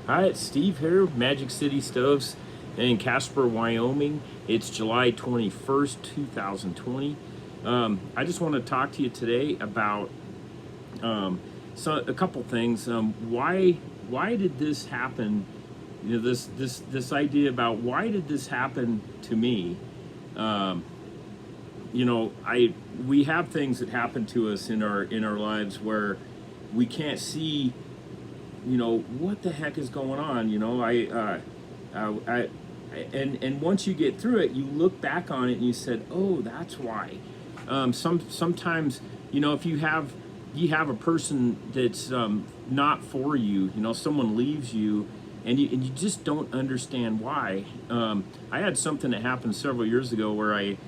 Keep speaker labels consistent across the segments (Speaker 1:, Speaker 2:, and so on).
Speaker 1: Hi, it's Steve here, Magic City Stoves in Casper, Wyoming. It's July 21st, 2020. I just want to talk to you today about a couple things. Why did this happen? You know, this idea about why did this happen to me? Um, we have things that happen to us in our lives where we can't see, what the heck is going on. I and once you get through it, you look back on it and you said, oh, that's why. Sometimes, if you have a person that's not for you, someone leaves you, and you just don't understand why. I had something that happened several years ago where I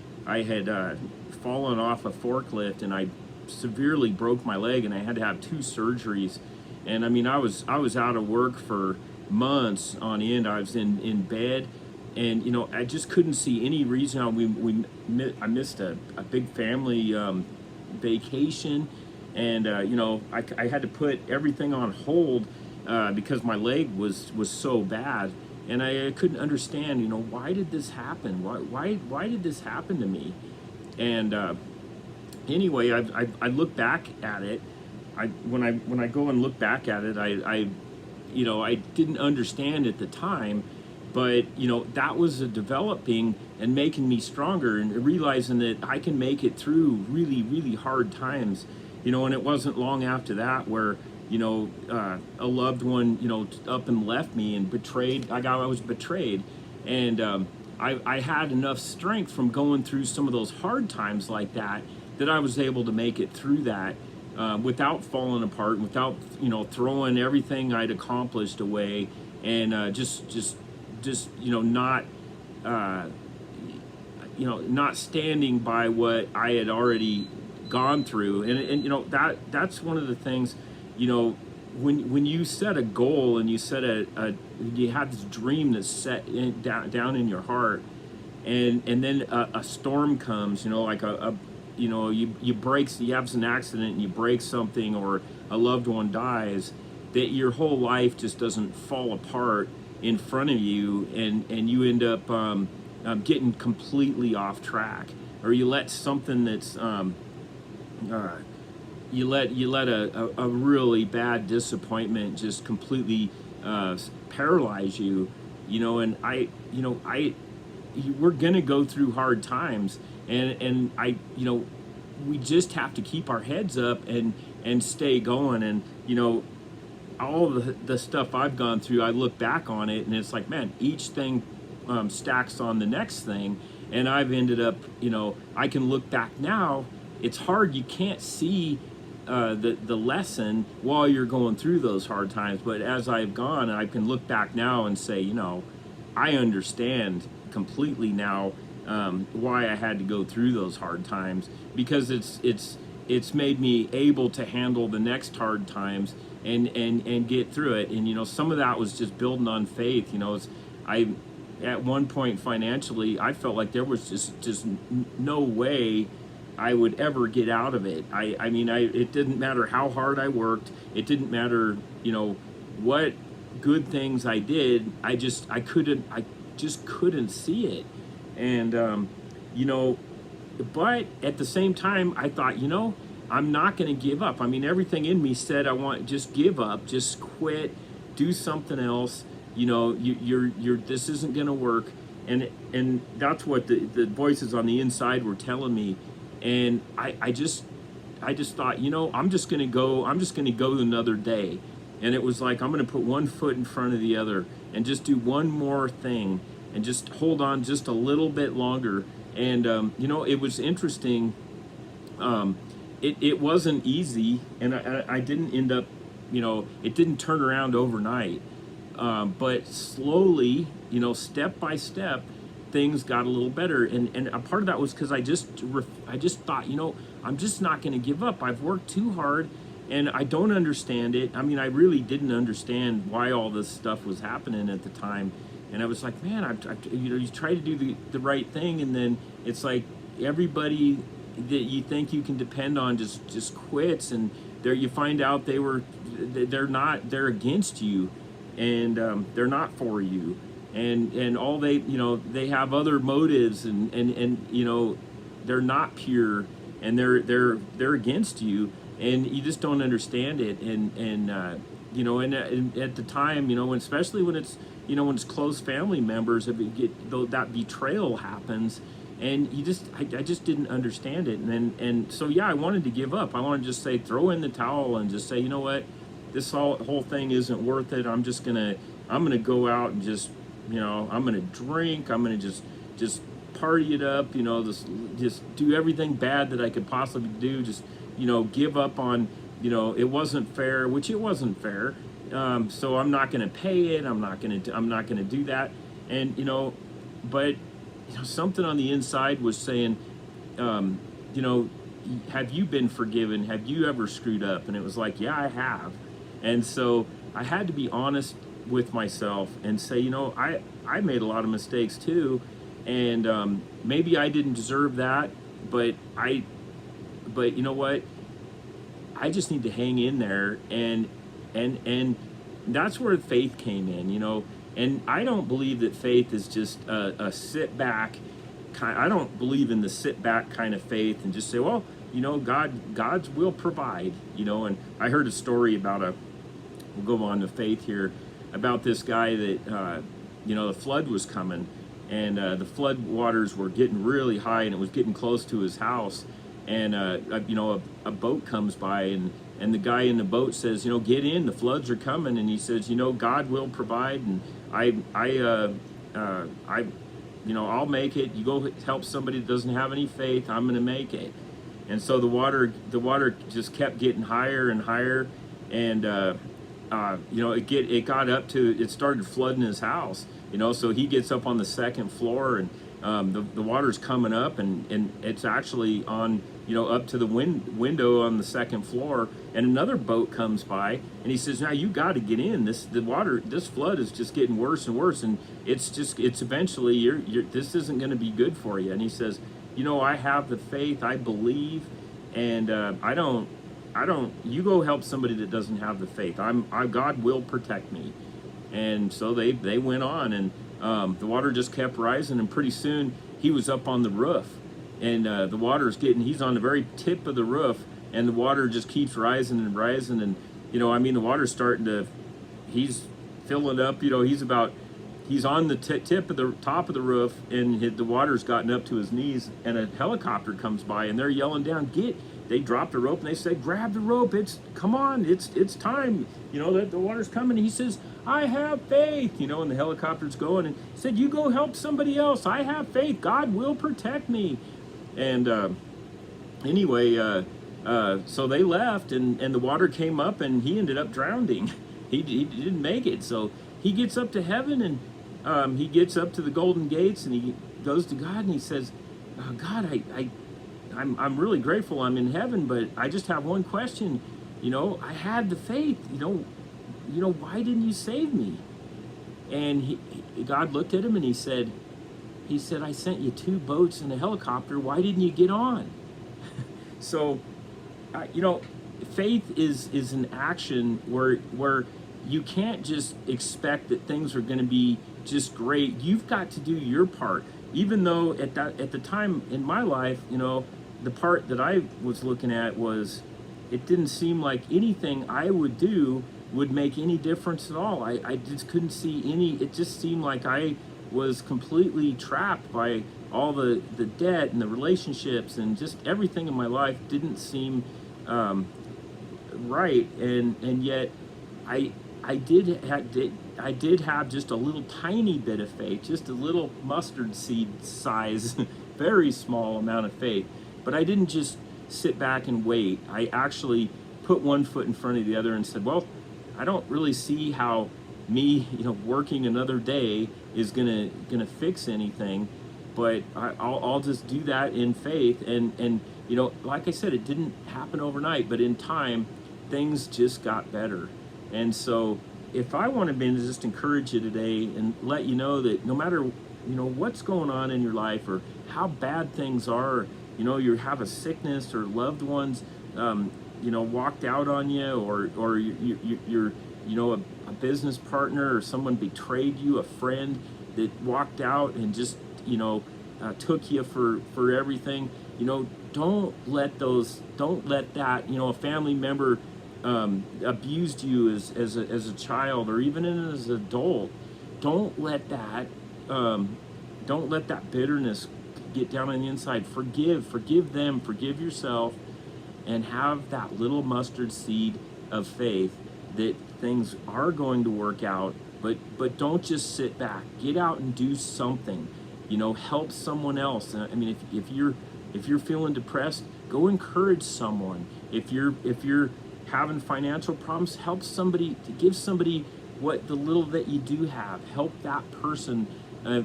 Speaker 1: had fallen off a forklift, and I severely broke my leg, and I had to have two surgeries. And I mean, I was out of work for months on end. I was in bed, and I just couldn't see any reason how I missed a big family vacation, and I had to put everything on hold because my leg was so bad, and I couldn't understand. Why did this happen? Why did this happen to me? And anyway, I look back at it. When I go and look back at it, I didn't understand at the time, but that was a developing and making me stronger, and realizing that I can make it through really, really hard times. And it wasn't long after that where a loved one up and left me and betrayed. I was betrayed, and I had enough strength from going through some of those hard times like that I was able to make it through that without falling apart, without throwing everything I'd accomplished away, and just not uh, not standing by what I had already gone through. And that's one of the things. When you set a goal and you set you have this dream that's set down in your heart, and then a storm comes, like you have an accident and you break something, or a loved one dies, that your whole life just doesn't fall apart in front of you, and you end up getting completely off track, or you let something that's uh, you let a really bad disappointment just completely paralyze you. And we're gonna go through hard times, and we just have to keep our heads up and stay going. And all the stuff I've gone through, I look back on it and it's like, man, each thing stacks on the next thing, and I've ended up, I can look back now. It's hard, you can't see the lesson while you're going through those hard times, but as I've gone, I can look back now and say, I understand completely now why I had to go through those hard times, because it's made me able to handle the next hard times and get through it. And some of that was just building on faith. I at one point financially, I felt like there was just no way I would ever get out of it. I mean, it didn't matter how hard I worked. It didn't matter, what good things I did. I just couldn't see it. And but at the same time, I thought, I'm not going to give up. I mean, everything in me said, I want, just give up, just quit, do something else. You're this isn't going to work. And that's what the voices on the inside were telling me. And I just thought, I'm just going to go another day. And it was like, I'm going to put one foot in front of the other and just do one more thing, and just hold on just a little bit longer. And it was interesting. It wasn't easy, and I didn't end up, it didn't turn around overnight. But slowly, step by step, things got a little better. And a part of that was because I just thought, I'm just not going to give up. I've worked too hard, and I don't understand it. I mean, I really didn't understand why all this stuff was happening at the time. And I was like, man, you try to do the right thing, and then it's like everybody that you think you can depend on just quits, and there you find out they're against you. and they're not for you, and all they, they have other motives, and they're not pure, and they're against you, and you just don't understand it, and at the time, when, especially when it's, when it's close family members, if it get, though, that betrayal happens, and I just didn't understand it, and so yeah, I wanted to give up. I wanted to just say, throw in the towel, and just say, you know what, this whole thing isn't worth it. I'm gonna go out and just, I'm gonna drink. I'm gonna just party it up. Just do everything bad that I could possibly do. Just, give up on, it wasn't fair, which it wasn't fair. So I'm not gonna pay it. I'm not gonna do that. And but something on the inside was saying, have you been forgiven? Have you ever screwed up? And it was like, yeah, I have. And so I had to be honest with myself and say, I made a lot of mistakes too, and maybe I didn't deserve that, but you know what? I just need to hang in there, and that's where faith came in, And I don't believe that faith is just a sit back kind. I don't believe in the sit back kind of faith and just say, well, God's will provide, And I heard a story about we'll go on to faith here, about this guy that, the flood was coming, and the flood waters were getting really high, and it was getting close to his house, and a boat comes by, and the guy in the boat says, get in, the floods are coming, and he says, God will provide, and I'll make it. You go help somebody that doesn't have any faith, I'm gonna make it. And so the water just kept getting higher and higher, and it got up to, it started flooding his house, so he gets up on the second floor, and the water's coming up, and it's actually on, up to the window on the second floor, and another boat comes by, and he says, now you got to get in. This flood is just getting worse and worse, and it's eventually, this isn't going to be good for you. And he says, I have the faith, I believe, and you go help somebody that doesn't have the faith. God will protect me. And so they went on, and the water just kept rising, and pretty soon he was up on the roof, and the water's he's on the very tip of the roof, and the water just keeps rising and rising, and the water's starting to, he's filling up, he's on the tip of the top of the roof, and the water's gotten up to his knees, and a helicopter comes by, and they're yelling down, they drop the rope, and they say, grab the rope, come on, it's time, that the water's coming. He says, I have faith, and the helicopter's going, and he said, you go help somebody else, I have faith, God will protect me. And anyway, so they left, and the water came up, and he ended up drowning. He didn't make it, so he gets up to heaven, and he gets up to the golden gates, and he goes to God, and he says, God, I'm really grateful I'm in heaven, but I just have one question. I had the faith. Why didn't you save me? And God looked at him, and he said, I sent you 2 boats and a helicopter. Why didn't you get on? So, faith is an action where you can't just expect that things are going to be just great. You've got to do your part. Even though at the time in my life, the part that I was looking at was, it didn't seem like anything I would do would make any difference at all. I just couldn't see any. It just seemed like I was completely trapped by all the debt and the relationships, and just everything in my life didn't seem right. And yet I did have just a little tiny bit of faith, just a little mustard seed size, very small amount of faith. But I didn't just sit back and wait. I actually put one foot in front of the other and said, well, I don't really see how me, working another day is gonna fix anything, but I'll just do that in faith. And like I said, it didn't happen overnight, but in time, things just got better. And so, if I want to just encourage you today and let you know that no matter what's going on in your life, or how bad things are, you have a sickness, or loved ones walked out on you, or you're a business partner or someone betrayed you, a friend that walked out and just, took you for everything, don't let that, a family member abused you as a child or even as an adult. Don't let that don't let that bitterness get down on the inside. Forgive them, forgive yourself, and have that little mustard seed of faith that things are going to work out. But don't just sit back. Get out and do something. Help someone else. I mean, if you're feeling depressed, go encourage someone. If you're having financial problems, help somebody, to give somebody what the little that you do have. Help that person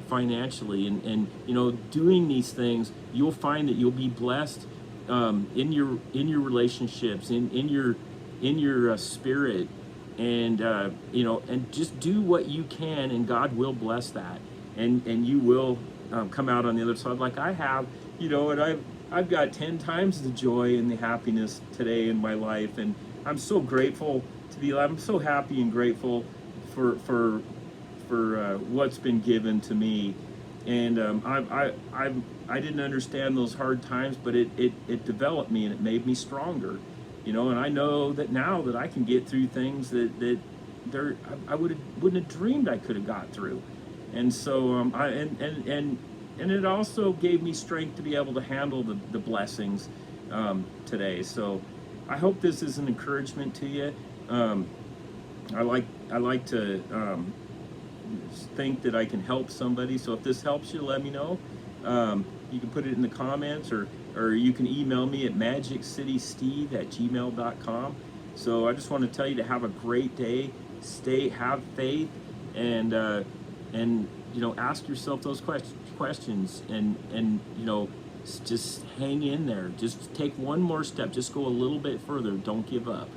Speaker 1: financially, and doing these things, you'll find that you'll be blessed in your relationships, in your spirit, and and just do what you can, and God will bless that, and you will come out on the other side like I have, and I've got 10 times the joy and the happiness today in my life, and I'm so grateful to be alive. I'm so happy and grateful for what's been given to me, and I didn't understand those hard times, but it developed me and it made me stronger, and I know that now that I can get through things that I wouldn't have dreamed I could have got through, and so and it also gave me strength to be able to handle the blessings today. So I hope this is an encouragement to you. I like to think that I can help somebody. So if this helps you, let me know. You can put it in the comments, or you can email me at magiccitysteve@gmail.com. So I just want to tell you to have a great day. Have faith, and ask yourself those questions, and just hang in there. Just take one more step. Just go a little bit further. Don't give up.